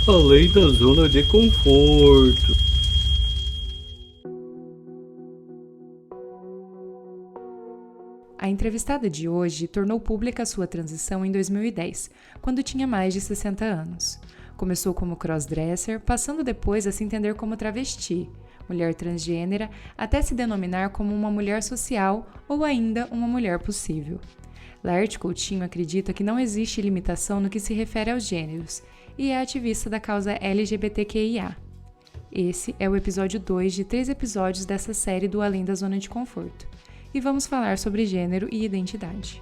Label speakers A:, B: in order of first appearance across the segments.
A: além da zona de conforto.
B: A entrevistada de hoje tornou pública sua transição em 2010, quando tinha mais de 60 anos. Começou como crossdresser, passando depois a se entender como travesti, mulher transgênera, até se denominar como uma mulher social ou ainda uma mulher possível. Laerte Coutinho acredita que não existe limitação no que se refere aos gêneros e é ativista da causa LGBTQIA. Esse é o episódio 2 de 3 episódios dessa série do Além da Zona de Conforto. E vamos falar sobre gênero e identidade.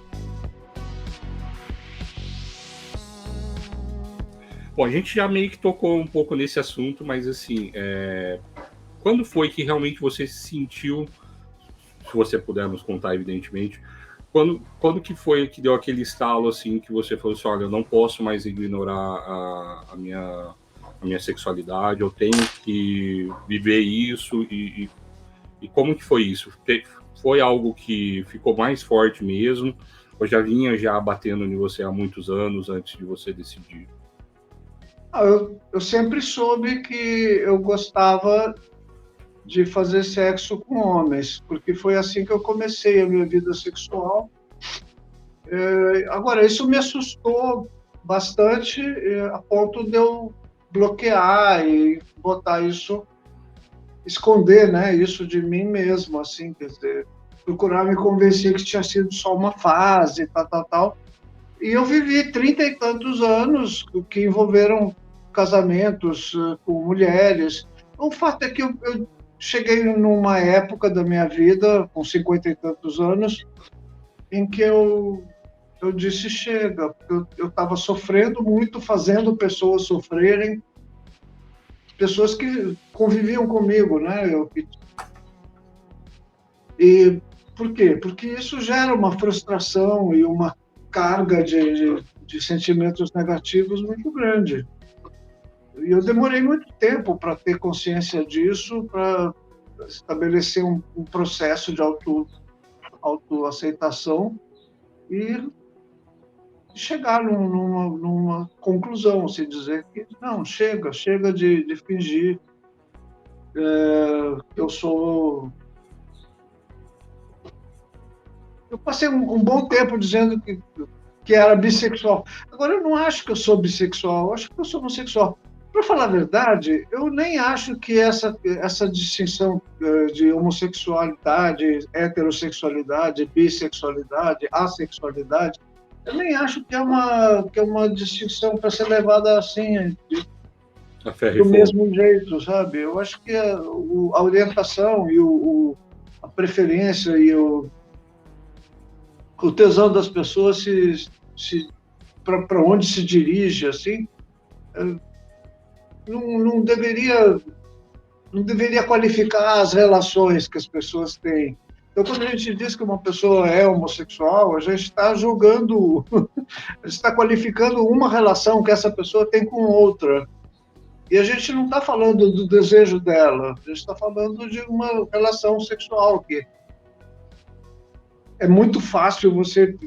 A: Bom, a gente já meio que tocou um pouco nesse assunto, mas assim, quando foi que realmente você se sentiu, se você puder nos contar, evidentemente, quando que foi que deu aquele estalo, assim, que você falou assim, olha, eu não posso mais ignorar a minha sexualidade, eu tenho que viver isso, e como que foi isso? Foi algo que ficou mais forte mesmo, ou já vinha já batendo em você há muitos anos antes de você decidir?
C: Eu sempre soube que eu gostava de fazer sexo com homens, porque foi assim que eu comecei a minha vida sexual. Agora, isso me assustou bastante, a ponto de eu bloquear e botar isso, esconder, né, isso de mim mesmo, assim, quer dizer, procurar me convencer que tinha sido só uma fase, tal, tal, tal. E eu vivi 30 e tantos anos que envolveram casamentos com mulheres. O fato é que eu cheguei numa época da minha vida, com 50 e tantos anos, em que eu disse chega, porque eu estava sofrendo muito, fazendo pessoas sofrerem, pessoas que conviviam comigo, né? E por quê? Porque isso gera uma frustração e uma carga de sentimentos negativos muito grande. E eu demorei muito tempo para ter consciência disso, para estabelecer um processo de autoaceitação e chegar numa conclusão, se dizer que não, chega de fingir que eu sou. Eu passei um bom tempo dizendo que era bissexual. Agora, eu não acho que eu sou bissexual, eu acho que eu sou homossexual. Para falar a verdade, eu nem acho que essa distinção de homossexualidade, heterossexualidade, bissexualidade, assexualidade, eu nem acho que é uma distinção para ser levada assim,
A: A ferro e
C: do
A: fogo.
C: mesmo jeito, sabe? Eu acho que a orientação e a preferência e o tesão das pessoas para onde se dirige, assim, não deveria qualificar as relações que as pessoas têm. Então, quando a gente diz que uma pessoa é homossexual, a gente está julgando, a gente está qualificando uma relação que essa pessoa tem com outra. E a gente não está falando do desejo dela, a gente está falando de uma relação sexual que é muito fácil você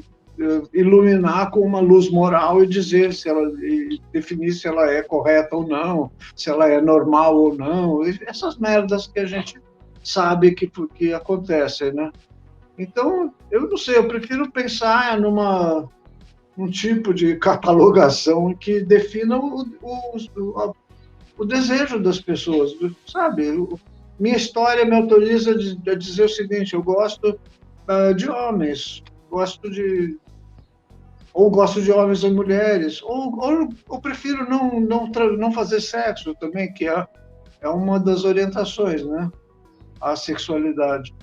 C: iluminar com uma luz moral e dizer e definir se ela é correta ou não, se ela é normal ou não, essas merdas que a gente sabe que acontecem, né? Então, eu não sei, eu prefiro pensar num tipo de catalogação que defina o desejo das pessoas, sabe? Minha história me autoriza a dizer o seguinte: eu gosto de homens, gosto de ou gosto de homens e mulheres, ou prefiro não fazer sexo também, que é uma das orientações, né? A sexualidade.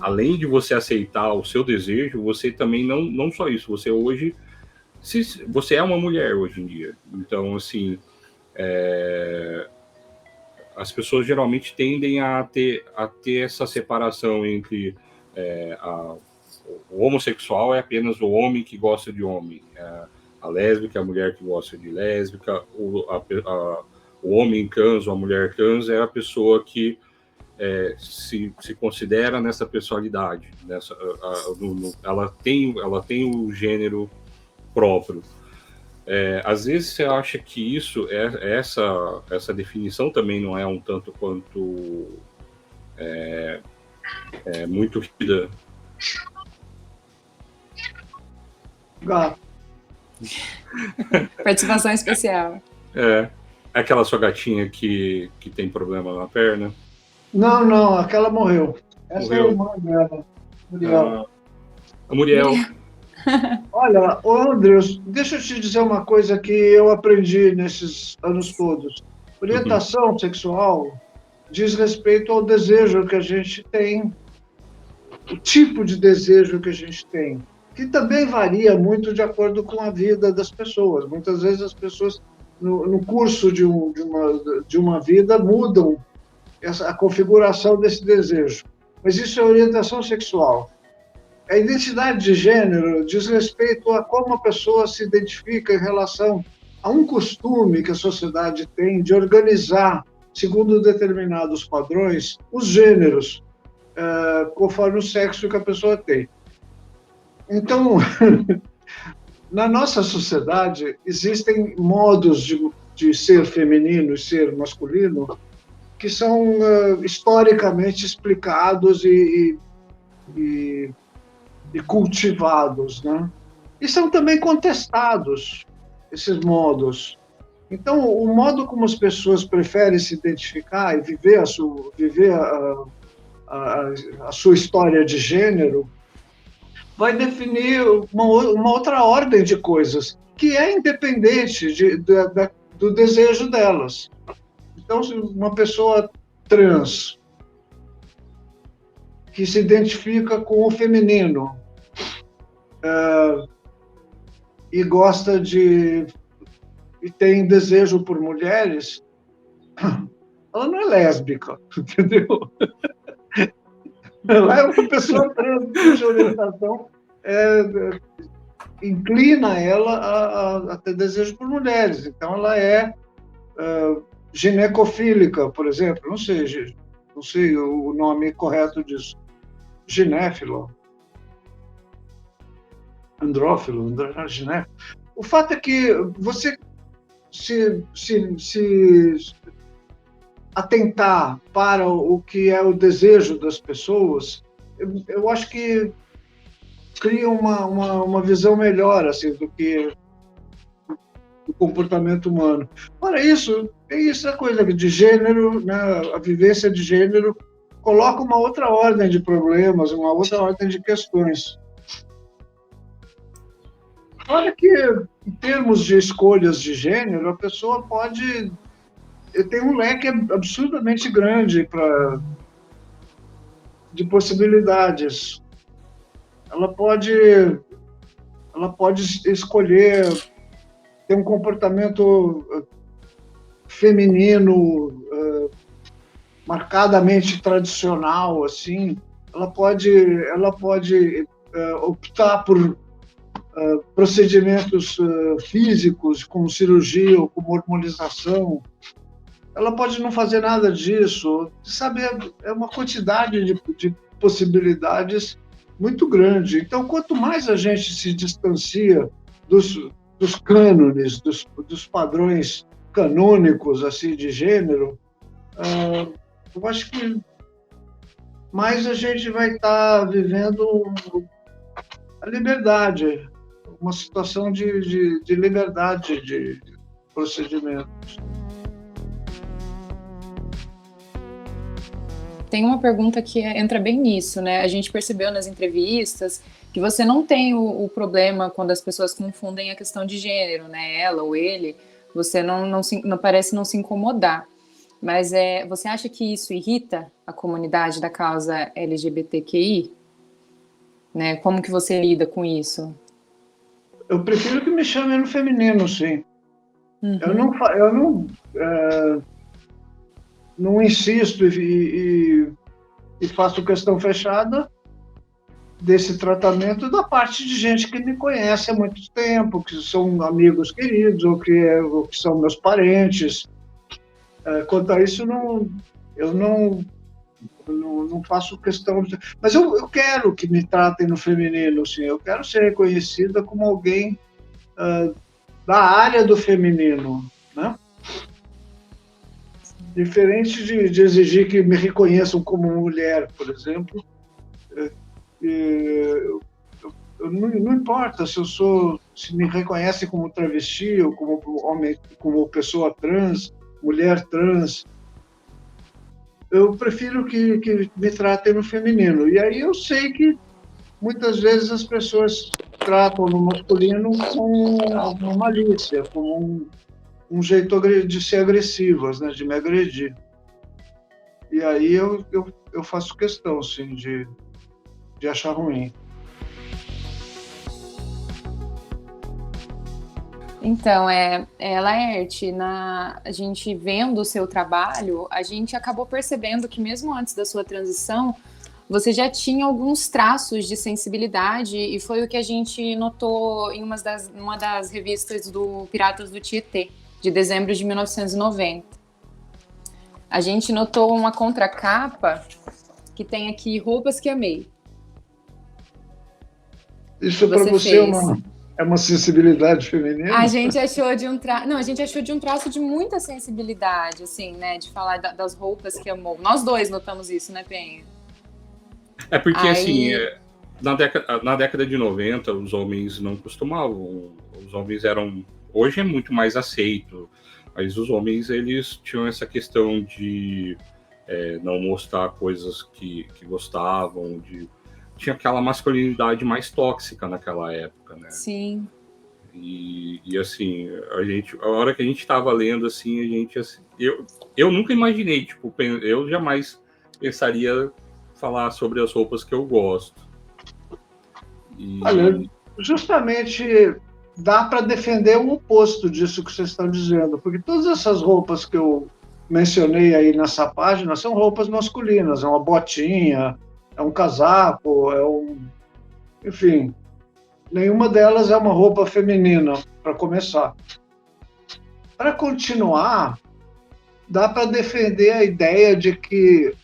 A: Além de você aceitar o seu desejo, você também não só isso, você hoje, você é uma mulher hoje em dia. Então, assim, as pessoas geralmente tendem a ter essa separação entre o homossexual é apenas o homem que gosta de homem, a lésbica é a mulher que gosta de lésbica, o homem trans ou a mulher trans é a pessoa que se considera nessa personalidade, ela tem o gênero próprio. Às vezes você acha que essa definição também não é um tanto quanto muito rígida?
C: Gato.
B: Participação especial.
A: Aquela sua gatinha que tem problema na perna?
C: Não, aquela morreu. Essa
A: Morreu.
C: é a irmã dela, Muriel.
A: A Muriel.
C: Olha, ô Andrews, deixa eu te dizer uma coisa que eu aprendi nesses anos todos. Orientação sexual diz respeito ao desejo que a gente tem, o tipo de desejo que a gente tem, que também varia muito de acordo com a vida das pessoas. Muitas vezes as pessoas, no curso de uma vida, mudam a configuração desse desejo. Mas isso é orientação sexual. A identidade de gênero diz respeito a como a pessoa se identifica em relação a um costume que a sociedade tem de organizar, segundo determinados padrões, os gêneros, conforme o sexo que a pessoa tem. Então, na nossa sociedade, existem modos de ser feminino e ser masculino que são historicamente explicados e cultivados, né? E são também contestados, esses modos. Então, o modo como as pessoas preferem se identificar e viver a sua história de gênero vai definir uma outra ordem de coisas, que é independente do desejo delas. Então, se uma pessoa trans que se identifica com o feminino e gosta e tem desejo por mulheres, ela não é lésbica, entendeu? Ela é uma pessoa trans, cuja orientação inclina ela a ter desejo por mulheres. Então, ela é ginecofílica, por exemplo. Não sei o nome correto disso. Ginéfilo. Andrófilo, ginéfilo. O fato é que você se atentar para o que é o desejo das pessoas, eu acho que cria uma visão melhor assim, do comportamento humano. Para isso, tem essa coisa de gênero, né? A vivência de gênero coloca uma outra ordem de problemas, uma outra ordem de questões. Olha que, em termos de escolhas de gênero, a pessoa tem um leque absurdamente grande de possibilidades. Ela pode escolher ter um comportamento feminino marcadamente tradicional, assim. Ela pode optar por procedimentos físicos, como cirurgia ou como hormonização. Ela pode não fazer nada disso. Sabe, é uma quantidade de possibilidades muito grande. Então, quanto mais a gente se distancia dos cânones, dos padrões canônicos assim, de gênero, eu acho que mais a gente vai estar vivendo a liberdade, uma situação de liberdade de procedimentos.
B: Tem uma pergunta que entra bem nisso, né? A gente percebeu nas entrevistas que você não tem o problema quando as pessoas confundem a questão de gênero, né? Ela ou ele, você não parece não se incomodar. Mas você acha que isso irrita a comunidade da causa LGBTQI? Né? Como que você lida com isso?
C: Eu prefiro que me chamem no feminino, sim. Uhum. Eu não insisto e faço questão fechada desse tratamento da parte de gente que me conhece há muito tempo, que são amigos queridos ou que são meus parentes. Quanto a isso, eu não faço questão de... Mas eu quero que me tratem no feminino, sim. Eu quero ser reconhecida como alguém da área do feminino, né? Diferente de exigir que me reconheçam como mulher, por exemplo, não importa se me reconhecem como travesti ou como homem, como pessoa trans, mulher trans, eu prefiro que me tratem no feminino. E aí eu sei que muitas vezes as pessoas tratam no masculino com alguma malícia, como um jeito de ser agressivas, né, de me agredir. E aí eu faço questão, sim, de achar ruim.
B: Então, Laerte, a gente vendo o seu trabalho, a gente acabou percebendo que mesmo antes da sua transição, você já tinha alguns traços de sensibilidade, e foi o que a gente notou em uma das revistas do Piratas do Tietê, de dezembro de 1990. A gente notou uma contracapa que tem aqui Roupas que Amei.
C: Isso para você é uma sensibilidade feminina?
B: A gente achou de um traço de muita sensibilidade, assim, né? De falar das roupas que amou. Nós dois notamos isso, né, Penha?
A: É porque, assim, na década de 90, os homens não costumavam. Os homens eram... Hoje é muito mais aceito, mas os homens, eles tinham essa questão de não mostrar coisas que gostavam, tinha aquela masculinidade mais tóxica naquela época, né?
B: Sim.
A: E assim, a hora que a gente estava lendo, assim, eu nunca imaginei, tipo, eu jamais pensaria falar sobre as roupas que eu gosto.
C: Olha, justamente dá para defender o oposto disso que vocês estão dizendo, porque todas essas roupas que eu mencionei aí nessa página são roupas masculinas, é uma botinha, é um casaco, enfim, nenhuma delas é uma roupa feminina, para começar. Para continuar, dá para defender a ideia de que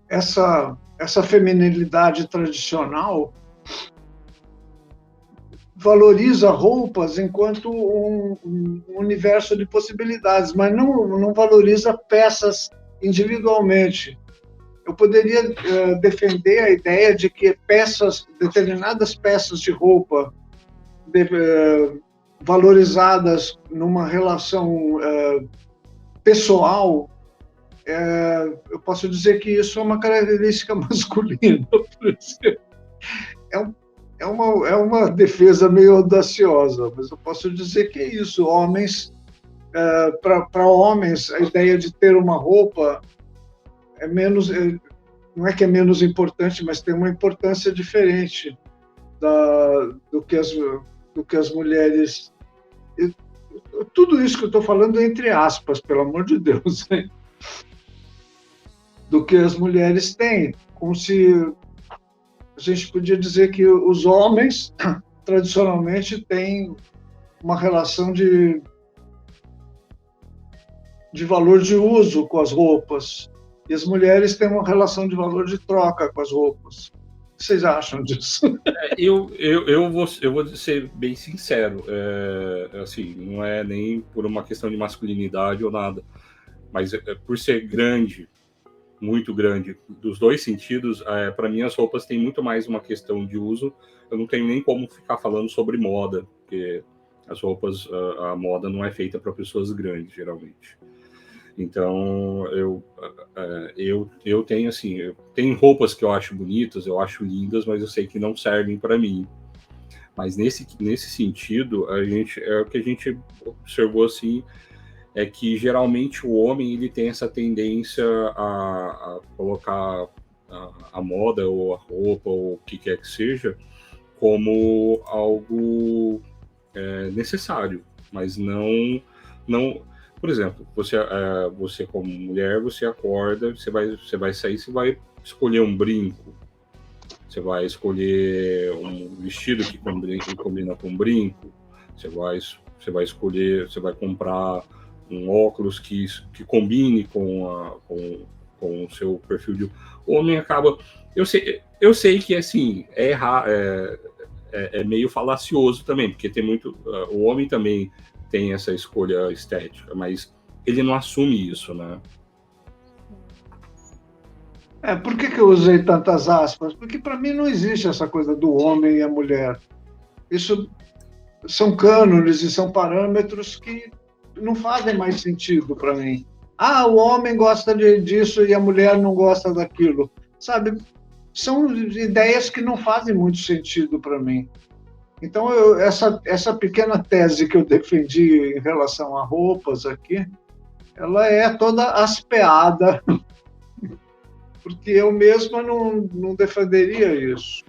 C: essa feminilidade tradicional valoriza roupas enquanto um universo de possibilidades, mas não valoriza peças individualmente. Eu poderia defender a ideia de que determinadas peças de roupa valorizadas numa relação pessoal, eu posso dizer que isso é uma característica masculina, por exemplo. É uma defesa meio audaciosa, mas eu posso dizer que é isso. Homens, para homens, a ideia de ter uma roupa é menos, não é que é menos importante, mas tem uma importância diferente do que as mulheres. Tudo isso que eu estou falando é entre aspas, pelo amor de Deus, né? Do que as mulheres têm, como se a gente podia dizer que os homens tradicionalmente têm uma relação de valor de uso com as roupas, e as mulheres têm uma relação de valor de troca com as roupas. O que vocês acham disso?
A: Eu vou ser bem sincero, assim, não é nem por uma questão de masculinidade ou nada, mas por ser grande, muito grande, dos dois sentidos, para mim as roupas têm muito mais uma questão de uso. Eu não tenho nem como ficar falando sobre moda, porque as roupas, a moda não é feita para pessoas grandes, geralmente. Então, eu tenho, assim, tem roupas que eu acho bonitas, eu acho lindas, mas eu sei que não servem para mim. Mas nesse sentido, o que a gente observou, assim, é que geralmente o homem ele tem essa tendência a colocar a moda ou a roupa ou o que quer que seja como algo necessário, mas não. Por exemplo, você como mulher, você acorda, você vai sair, você vai escolher um brinco, você vai escolher um vestido que combina com um brinco, você vai escolher, você vai comprar um óculos que combine com o seu perfil de... O homem acaba... Eu sei que, assim, é é meio falacioso também, porque tem muito... o homem também tem essa escolha estética, mas ele não assume isso, né?
C: Por que eu usei tantas aspas? Porque para mim não existe essa coisa do homem e a mulher. Isso são cânones e são parâmetros que não fazem mais sentido para mim. O homem gosta disso e a mulher não gosta daquilo. Sabe? São ideias que não fazem muito sentido para mim. Então, essa pequena tese que eu defendi em relação a roupas aqui, ela é toda aspeada, porque eu mesma não defenderia isso.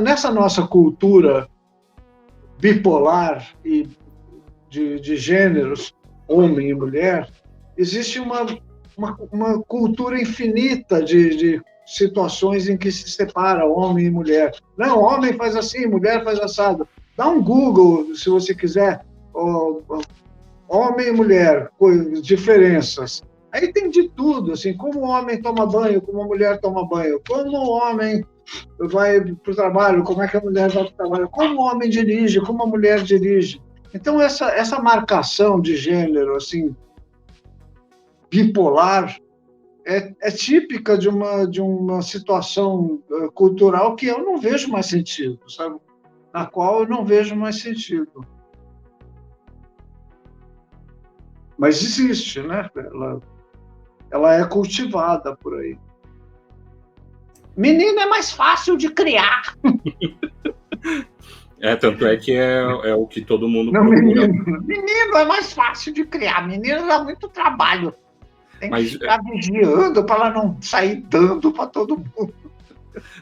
C: Nessa nossa cultura bipolar e de gêneros, homem e mulher, existe uma cultura infinita de situações em que se separa homem e mulher. Não, homem faz assim, mulher faz assado. Dá um Google, se você quiser, homem e mulher, diferenças. Aí tem de tudo, assim, como o homem toma banho, como a mulher toma banho, como o homem vai para o trabalho, como é que a mulher vai para o trabalho, como o homem dirige, como a mulher dirige. Então, essa marcação de gênero, assim, bipolar, é típica de uma situação cultural que eu não vejo mais sentido, sabe? Na qual eu não vejo mais sentido. Mas existe, né? Ela é cultivada por aí. Menino é mais fácil de criar.
A: Tanto é que é o que todo mundo
C: não,
A: procura.
C: Menino é mais fácil de criar. Menino dá muito trabalho. Tem que ficar vigiando para ela não sair dando para todo mundo.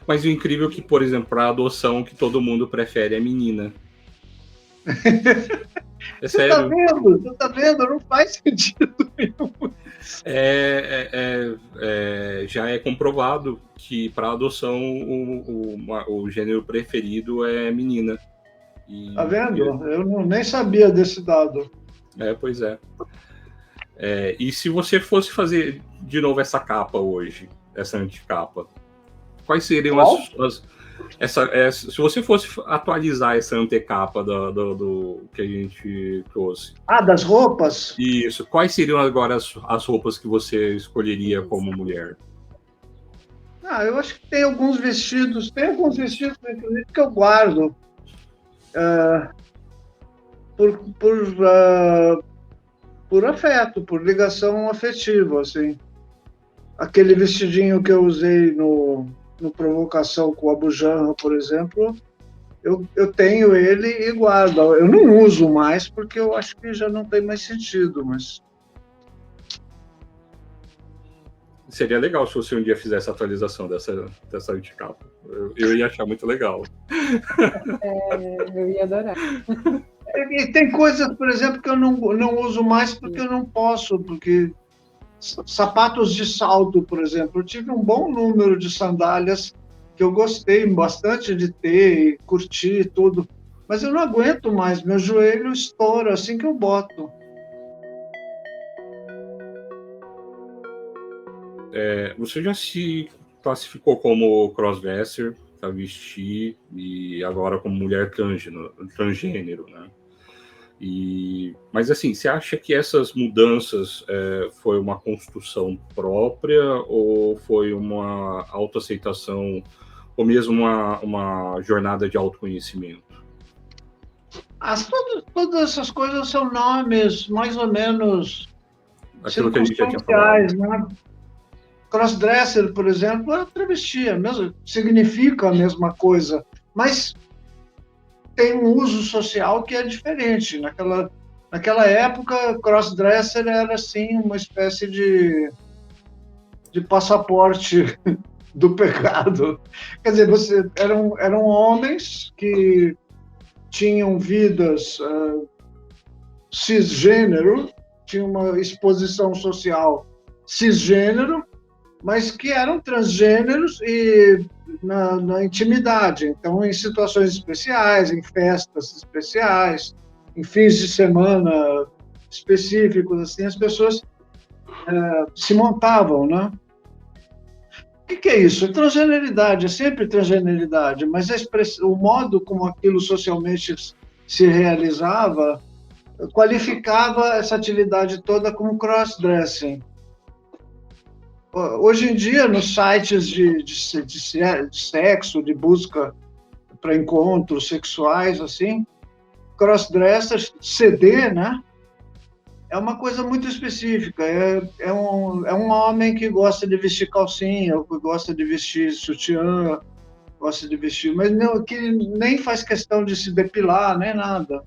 A: Mas o incrível é que, por exemplo, para adoção, que todo mundo prefere é menina. É sério.
C: Você tá vendo? Não faz sentido nenhum.
A: Já é comprovado que para adoção o gênero preferido é menina.
C: Tá vendo? Eu nem sabia desse dado.
A: Pois é. E se você fosse fazer de novo essa capa hoje, essa anticapa, quais seriam se você fosse atualizar essa antecapa do que a gente trouxe?
C: Das roupas?
A: Isso. Quais seriam agora as roupas que você escolheria como mulher?
C: Eu acho que tem alguns vestidos, inclusive, que eu guardo por afeto, por ligação afetiva, assim. Aquele vestidinho que eu usei no Provocação com o Abu Janra, por exemplo, eu tenho ele e guardo. Eu não uso mais porque eu acho que já não tem mais sentido, mas...
A: Seria legal se você um dia fizesse a atualização dessa anticapa. Eu ia achar muito legal.
B: Eu ia adorar.
C: E tem coisas, por exemplo, que eu não uso mais porque eu não posso, porque sapatos de salto, por exemplo, eu tive um bom número de sandálias que eu gostei bastante de ter e curti tudo, mas eu não aguento mais, meu joelho estoura assim que eu boto.
A: Você já se classificou como crossdresser, travesti e agora como mulher transgênero, né? Mas assim, você acha que essas mudanças foi uma construção própria ou foi uma autoaceitação ou mesmo uma jornada de autoconhecimento?
C: Todas essas coisas são nomes mais ou menos
A: aquilo que a gente já tinha falado,
C: né? Crossdresser, por exemplo, é travesti, significa a mesma coisa, mas tem um uso social que é diferente. Naquela época, crossdresser era assim uma espécie de passaporte do pecado. Quer dizer, eram homens que tinham vidas cisgênero, tinham uma exposição social cisgênero, mas que eram transgêneros e na intimidade. Então, em situações especiais, em festas especiais, em fins de semana específicos, assim, as pessoas se montavam, né? que é isso? É transgeneridade, é sempre transgeneridade, mas o modo como aquilo socialmente se realizava qualificava essa atividade toda como crossdressing. Hoje em dia, nos sites de sexo, de busca para encontros sexuais, assim, crossdressers, CD, né? É uma coisa muito específica. É um homem que gosta de vestir calcinha, que gosta de vestir sutiã, gosta de vestir, mas não, que nem faz questão de se depilar, nem nada.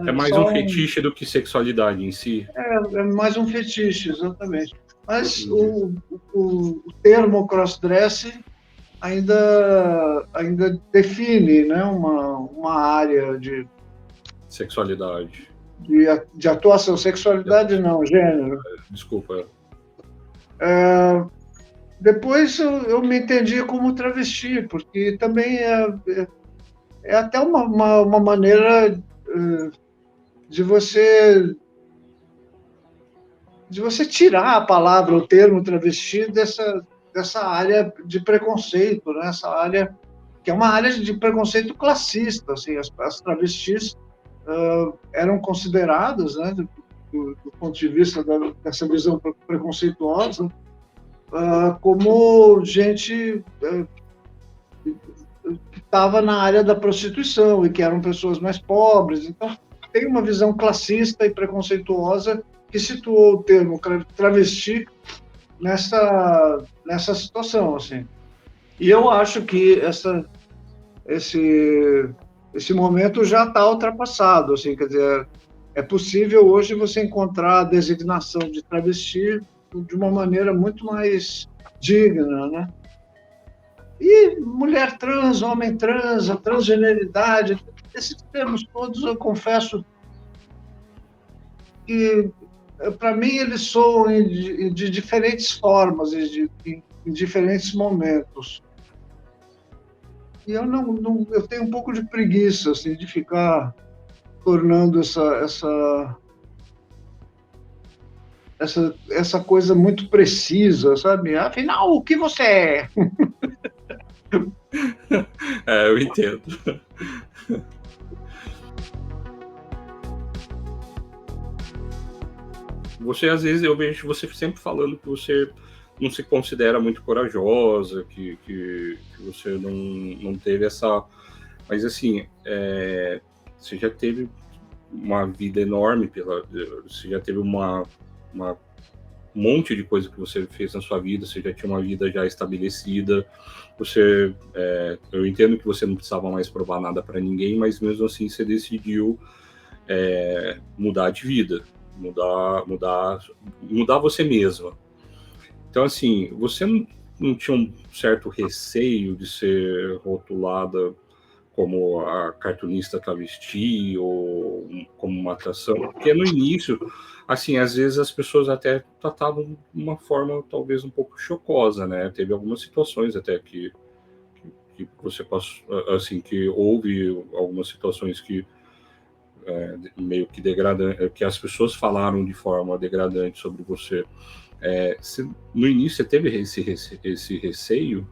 A: É mais um fetiche do que sexualidade em si.
C: É mais um fetiche, exatamente. Mas o termo crossdressing ainda define, né, uma área de
A: sexualidade.
C: De atuação. Sexualidade não, gênero.
A: Desculpa.
C: Depois eu me entendi como travesti, porque também é até uma maneira de você tirar a palavra, o termo travesti dessa área de preconceito, né? Essa área que é uma área de preconceito classista, assim, as travestis eram consideradas, né, do ponto de vista dessa visão preconceituosa, como gente que estava na área da prostituição e que eram pessoas mais pobres. Então, tem uma visão classista e preconceituosa que situou o termo travesti nessa situação, assim. E eu acho que esse momento já está ultrapassado, assim, quer dizer, é possível hoje você encontrar a designação de travesti de uma maneira muito mais digna, né? E mulher trans, homem trans, a transgeneridade, esses termos todos, eu confesso que, para mim, eles soam de diferentes formas, em diferentes momentos. E eu tenho um pouco de preguiça, assim, de ficar tornando essa coisa muito precisa, sabe? Afinal, o que você é?
A: Eu entendo. Você, às vezes, eu vejo você sempre falando que você não se considera muito corajosa, que você não teve essa... Mas, assim, você já teve uma vida enorme, você já teve um monte de coisa que você fez na sua vida, você já tinha uma vida já estabelecida, eu entendo que você não precisava mais provar nada para ninguém, mas mesmo assim você decidiu mudar de vida, mudar você mesma. Então, assim, você não tinha um certo receio de ser rotulada como a cartunista travesti ou como uma atração? Porque no início, assim, às vezes as pessoas até tratavam de uma forma talvez um pouco chocosa, né? Teve algumas situações até que você passou, assim, que houve algumas situações que meio que degradante, que as pessoas falaram de forma degradante sobre você. No início você teve esse receio?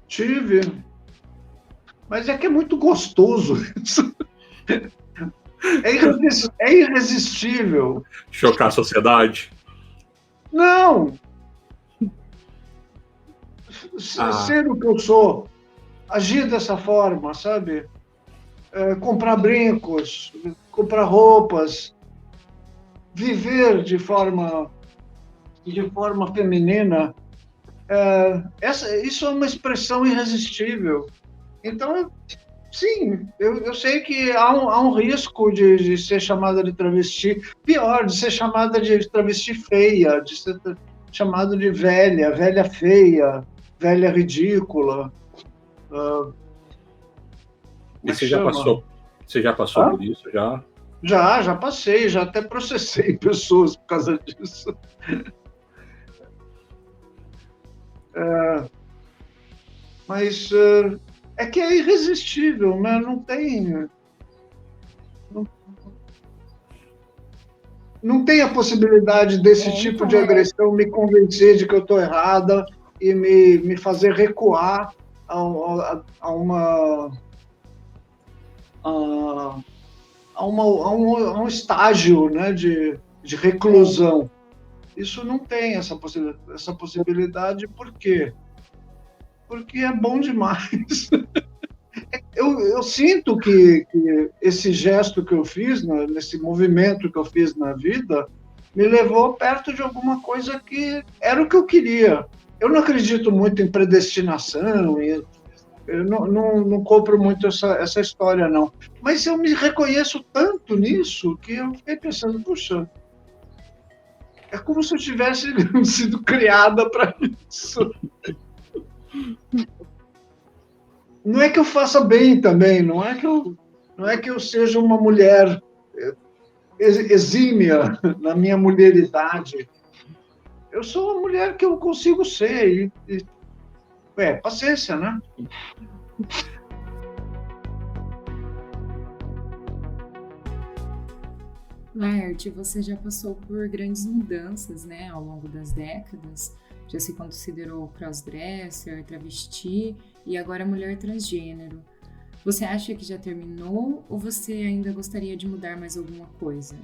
C: Tive. Mas é que é muito gostoso isso. É irresistível.
A: Chocar a sociedade?
C: Não! Ser o que eu sou, agir dessa forma, sabe? Comprar brincos, comprar roupas, viver de forma feminina, isso é uma expressão irresistível. Então, sim, eu sei que há um risco de ser chamada de travesti, pior, de ser chamada de travesti feia, de ser chamada de velha feia, velha ridícula.
A: E você já passou por isso?
C: Já passei, já até processei pessoas por causa disso. Mas é que é irresistível, né? Não tem a possibilidade desse tipo de agressão me convencer de que eu estou errada e me fazer recuar a um estágio, né, de reclusão. Isso não tem essa possibilidade, por quê? Porque é bom demais. Eu sinto que esse gesto que eu fiz, nesse movimento que eu fiz na vida, me levou perto de alguma coisa que era o que eu queria. Eu não acredito muito em predestinação, eu não compro muito essa história, não. Mas eu me reconheço tanto nisso que eu fiquei pensando, puxa, é como se eu tivesse sido criada para isso. Não é que eu faça bem também, não é que eu seja uma mulher exímia na minha mulheridade. Eu sou uma mulher que eu consigo ser. Paciência, né?
B: Laerte, você já passou por grandes mudanças, né, ao longo das décadas. Já se considerou crossdresser, travesti e agora mulher transgênero. Você acha que já terminou ou você ainda gostaria de mudar mais alguma coisa?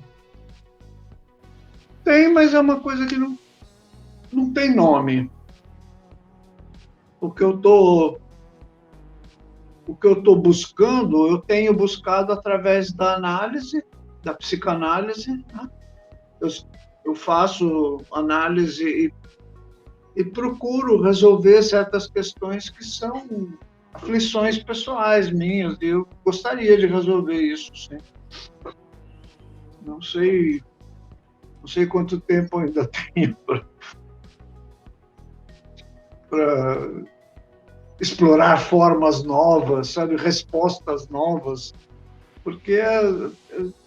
C: Tem, mas é uma coisa que não tem nome. O que eu tô buscando, eu tenho buscado através da análise, da psicanálise, né? Eu faço análise e procuro resolver certas questões que são aflições pessoais minhas, e eu gostaria de resolver isso, sim. Não sei quanto tempo ainda tenho para explorar formas novas, sabe, respostas novas, porque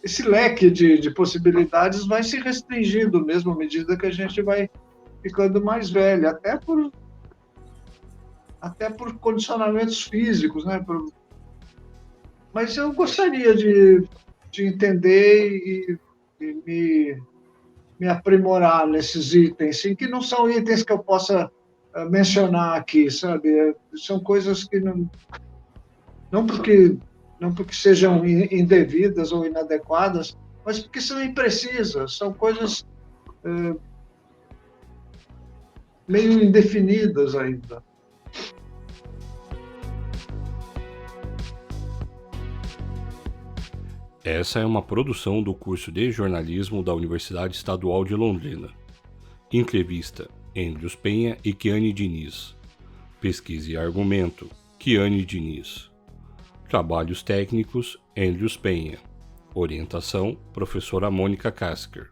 C: esse leque de possibilidades vai se restringindo mesmo à medida que a gente vai ficando mais velho, até por condicionamentos físicos, né? Mas eu gostaria de entender e me aprimorar nesses itens, sim, que não são itens que eu possa mencionar aqui, sabe? São coisas que não porque sejam indevidas ou inadequadas, mas porque são imprecisas, são coisas meio indefinidas ainda.
A: Essa é uma produção do curso de jornalismo da Universidade Estadual de Londrina. Entrevista: Andrews Penha e Kiane Diniz. Pesquisa e argumento: Kiane Diniz. Trabalhos técnicos: Andrews Penha. Orientação: Professora Mônica Kasker.